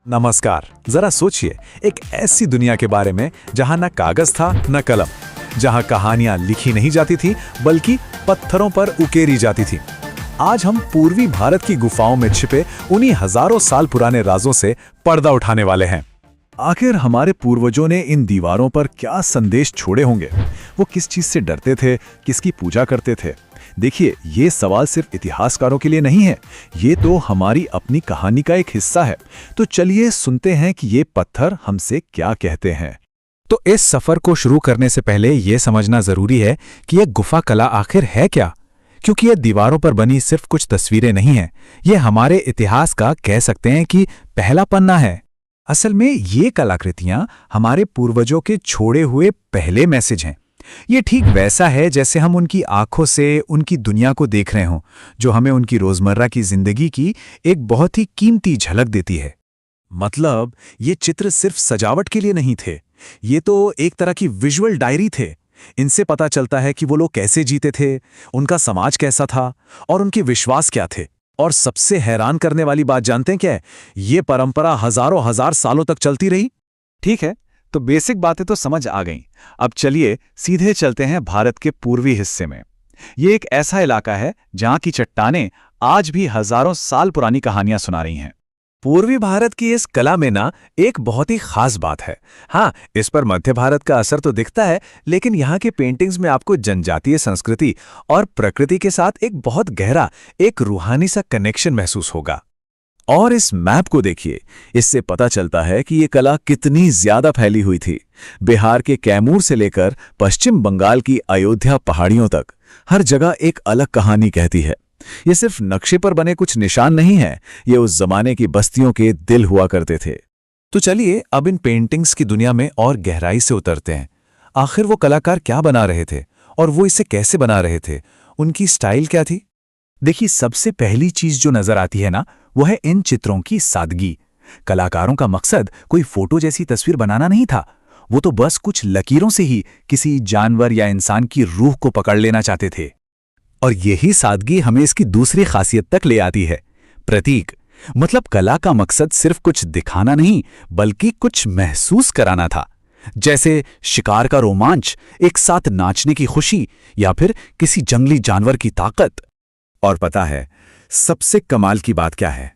नमस्कार। जरा सोचिए, एक ऐसी दुनिया के बारे में जहां न कागज था न कलम, जहां कहानियां लिखी नहीं जाती थी बल्कि पत्थरों पर उकेरी जाती थी। आज हम पूर्वी भारत की गुफाओं में छिपे उन्हीं हजारों साल पुराने राजों से पर्दा उठाने वाले हैं। आखिर हमारे पूर्वजों ने इन दीवारों पर क्या संदेश छोड़े होंगे? वो किस चीज से डरते थे, किसकी पूजा करते थे? देखिए, ये सवाल सिर्फ इतिहासकारों के लिए नहीं है, ये तो हमारी अपनी कहानी का एक हिस्सा है। तो चलिए सुनते हैं कि ये पत्थर हमसे क्या कहते हैं। तो इस सफर को शुरू करने से पहले यह समझना जरूरी है कि यह गुफा कला आखिर है क्या, क्योंकि यह दीवारों पर बनी सिर्फ कुछ तस्वीरें नहीं हैं, ये हमारे इतिहास का कह सकते हैं कि पहला पन्ना है। असल में ये कलाकृतियां हमारे पूर्वजों के छोड़े हुए पहले मैसेज हैं। ये ठीक वैसा है जैसे हम उनकी आंखों से उनकी दुनिया को देख रहे हों, जो हमें उनकी रोजमर्रा की जिंदगी की एक बहुत ही कीमती झलक देती है। मतलब ये चित्र सिर्फ सजावट के लिए नहीं थे, ये तो एक तरह की विजुअल डायरी थे। इनसे पता चलता है कि वो लोग कैसे जीते थे, उनका समाज कैसा था और उनके विश्वास क्या थे। और सबसे हैरान करने वाली बात जानते हैं क्या है? ये परंपरा हजारों हजार सालों तक चलती रही। ठीक है, तो बेसिक बातें तो समझ आ गईं। अब चलिए सीधे चलते हैं भारत के पूर्वी हिस्से में। ये एक ऐसा इलाका है जहां की चट्टानें आज भी हजारों साल पुरानी कहानियां सुना रही हैं। पूर्वी भारत की इस कला में ना एक बहुत ही खास बात है। हाँ, इस पर मध्य भारत का असर तो दिखता है, लेकिन यहाँ के पेंटिंग्स में आपको जनजातीय संस्कृति और प्रकृति के साथ एक बहुत गहरा, एक रूहानी सा कनेक्शन महसूस होगा। और इस मैप को देखिए, इससे पता चलता है कि ये कला कितनी ज्यादा फैली हुई थी। बिहार के कैमूर से लेकर पश्चिम बंगाल की अयोध्या पहाड़ियों तक हर जगह एक अलग कहानी कहती है। ये सिर्फ नक्शे पर बने कुछ निशान नहीं है, ये उस जमाने की बस्तियों के दिल हुआ करते थे। तो चलिए अब इन पेंटिंग्स की दुनिया में और गहराई से उतरते हैं। आखिर वो कलाकार क्या बना रहे थे और वो इसे कैसे बना रहे थे? उनकी स्टाइल क्या थी? देखिए, सबसे पहली चीज जो नजर आती है ना, वो है इन चित्रों की सादगी। कलाकारों का मकसद कोई फोटो जैसी तस्वीर बनाना नहीं था, वो तो बस कुछ लकीरों से ही किसी जानवर या इंसान की रूह को पकड़ लेना चाहते थे। और यही सादगी हमें इसकी दूसरी खासियत तक ले आती है, प्रतीक। मतलब कला का मकसद सिर्फ कुछ दिखाना नहीं, बल्कि कुछ महसूस कराना था। जैसे शिकार का रोमांच, एक साथ नाचने की खुशी, या फिर किसी जंगली जानवर की ताकत। और पता है सबसे कमाल की बात क्या है?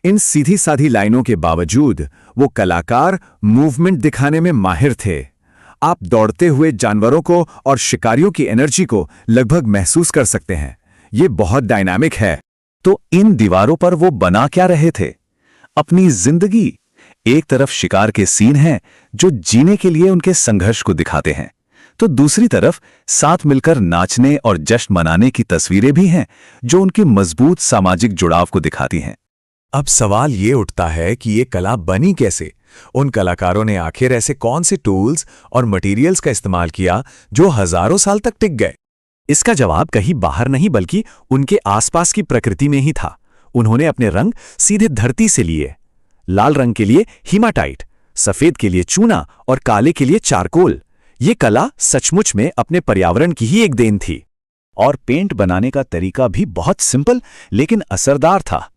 इन सीधी साधी लाइनों के बावजूद वो कलाकार मूवमेंट दिखाने में माहिर थे। आप दौड़ते हुए जानवरों को और शिकारियों की एनर्जी को लगभग महसूस कर सकते हैं। ये बहुत डायनामिक है। तो इन दीवारों पर वो बना क्या रहे थे? अपनी जिंदगी। एक तरफ शिकार के सीन हैं जो जीने के लिए उनके संघर्ष को दिखाते हैं, तो दूसरी तरफ साथ मिलकर नाचने और जश्न मनाने की तस्वीरें भी हैं जो उनके मजबूत सामाजिक जुड़ाव को दिखाती हैं। अब सवाल ये उठता है कि ये कला बनी कैसे? उन कलाकारों ने आखिर ऐसे कौन से टूल्स और मटेरियल्स का इस्तेमाल किया जो हजारों साल तक टिक गए? इसका जवाब कहीं बाहर नहीं बल्कि उनके आसपास की प्रकृति में ही था। उन्होंने अपने रंग सीधे धरती से लिए। लाल रंग के लिए हीमाटाइट, सफेद के लिए चूना और काले के लिए चारकोल। ये कला सचमुच में अपने पर्यावरण की ही एक देन थी। और पेंट बनाने का तरीका भी बहुत सिंपल लेकिन असरदार था।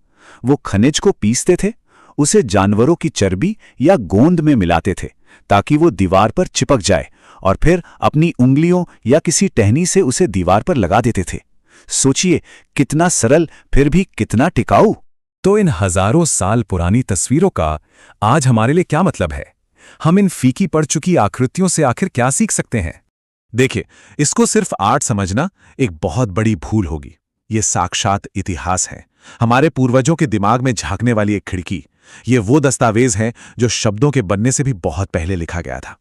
वो खनिज को पीसते थे, उसे जानवरों की चर्बी या गोंद में मिलाते थे ताकि वो दीवार पर चिपक जाए, और फिर अपनी उंगलियों या किसी टहनी से उसे दीवार पर लगा देते थे। सोचिए, कितना सरल फिर भी कितना टिकाऊ। तो इन हजारों साल पुरानी तस्वीरों का आज हमारे लिए क्या मतलब है? हम इन फीकी पड़ चुकी आकृतियों से आखिर क्या सीख सकते हैं? देखिए, इसको सिर्फ आर्ट समझना एक बहुत बड़ी भूल होगी। ये साक्षात इतिहास है, हमारे पूर्वजों के दिमाग में झांकने वाली एक खिड़की। ये वो दस्तावेज है जो शब्दों के बनने से भी बहुत पहले लिखा गया था।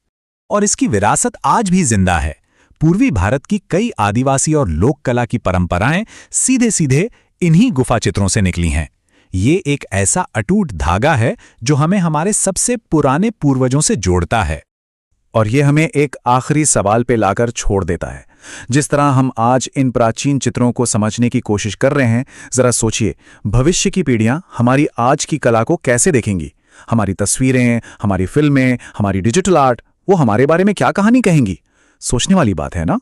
और इसकी विरासत आज भी जिंदा है। पूर्वी भारत की कई आदिवासी और लोक कला की परंपराएं सीधे सीधे इन्हीं गुफा चित्रों से निकली हैं। ये एक ऐसा अटूट धागा है जो हमें हमारे सबसे पुराने पूर्वजों से जोड़ता है। और ये हमें एक आखिरी सवाल पे लाकर छोड़ देता है। जिस तरह हम आज इन प्राचीन चित्रों को समझने की कोशिश कर रहे हैं, जरा सोचिए, भविष्य की पीढ़ियां हमारी आज की कला को कैसे देखेंगी? हमारी तस्वीरें, हमारी फिल्में, हमारी डिजिटल आर्ट, वो हमारे बारे में क्या कहानी कहेंगी? सोचने वाली बात है ना?